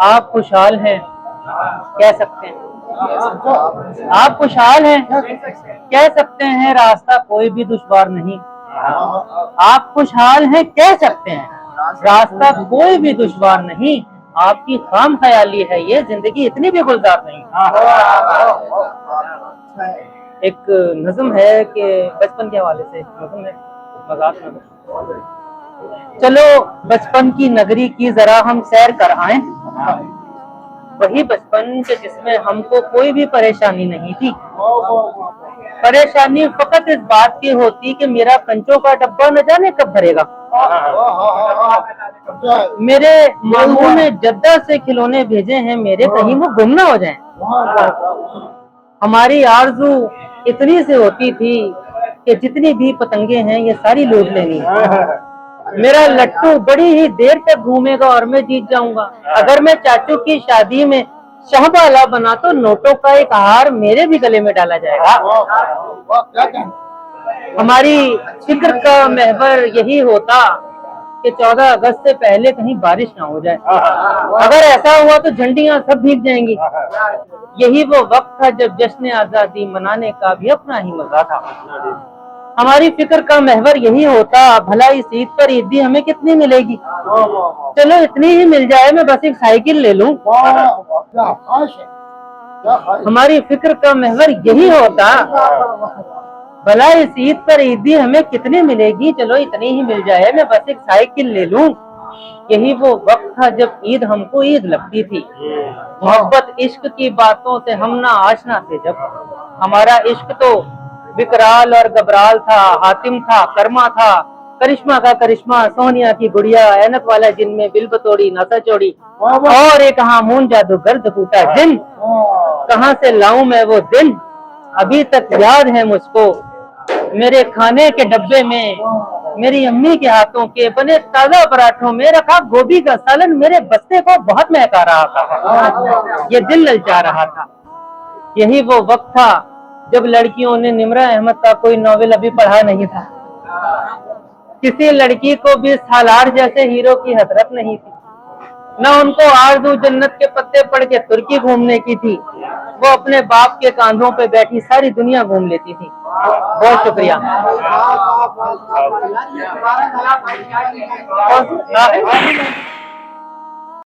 آپ خوشحال ہیں کہہ سکتے ہیں، آپ خوشحال ہیں کہہ سکتے ہیں، راستہ کوئی بھی دشوار نہیں۔ آپ خوشحال ہیں کہہ سکتے ہیں، راستہ کوئی بھی دشوار نہیں۔ آپ کی خام خیالی ہے یہ زندگی اتنی بھی گلزار نہیں۔ ایک نظم ہے کہ بچپن کے حوالے سے نظم ہے، مذاق نظم۔ چلو بچپن کی نگری کی ذرا ہم سیر کر آئیں، وہی بچپن کے جس میں ہم کو کوئی بھی پریشانی نہیں تھی۔ پریشانی فقط اس بات کی ہوتی کہ میرا کنچوں کا ڈبہ نہ جانے کب بھرے گا، میرے ماموں نے جدہ سے کھلونے بھیجے ہیں، میرے کہیں وہ گم نہ ہو جائیں۔ ہماری آرزو اتنی سے ہوتی تھی کہ جتنی بھی پتنگیں ہیں یہ ساری لوٹ لینی۔ میرا لٹو بڑی ہی دیر تک گھومے گا اور میں جیت جاؤں گا۔ اگر میں چاچو کی شادی میں شہبالا بنا تو نوٹوں کا ایک ہار میرے بھی گلے میں ڈالا جائے گا۔ ہماری فکر کا محور یہی ہوتا کہ 14 اگست سے پہلے کہیں بارش نہ ہو جائے، اگر ایسا ہوا تو جھنڈیاں سب بھیگ جائیں گی۔ یہی وہ وقت تھا جب جشن آزادی منانے کا بھی اپنا ہی مزہ تھا۔ ہماری فکر کا محور یہی ہوتا بھلا اس عید پر عیدی ہمیں کتنی ملے گی، چلو اتنی ہی مل جائے میں بس ایک سائیکل لے لوں۔ ہماری فکر کا محور یہی ہوتا بھلا اس عید پر عیدی ہمیں کتنی ملے گی، چلو اتنی ہی مل جائے میں بس ایک سائیکل لے لوں۔ یہی وہ وقت تھا جب عید ہم کو عید لگتی تھی، محبت عشق کی باتوں سے ہم نہ آشنا تھے جب۔ ہمارا عشق تو وکرال اور گبرال تھا، حاتم تھا، کرما تھا، کرشمہ کا کرشمہ، سونیا کی گڑیا، اینک والا جن میں بل بتوڑی ناسا چوڑی، اور ایک ہامون جادوگر دپوٹا جن۔ کہاں سے لاؤں میں وہ دن ابھی تک یاد ہے مجھ کو، میرے کھانے کے ڈبے میں میری امی کے ہاتھوں کے بنے تازہ پراٹھوں میں رکھا گوبھی کا سالن میرے بستے کو بہت مہکا رہا تھا، یہ دل للچا رہا تھا۔ یہی وہ وقت تھا جب لڑکیوں نے نمرہ احمد کا کوئی ناول ابھی پڑھا نہیں تھا، کسی لڑکی کو بھی سالار جیسے ہیرو کی حسرت نہیں تھی، نہ ان کو آرزو جنت کے پتے پڑھ کے ترکی گھومنے کی تھی، وہ اپنے باپ کے کاندھوں پہ بیٹھی ساری دنیا گھوم لیتی تھی۔ بہت شکریہ۔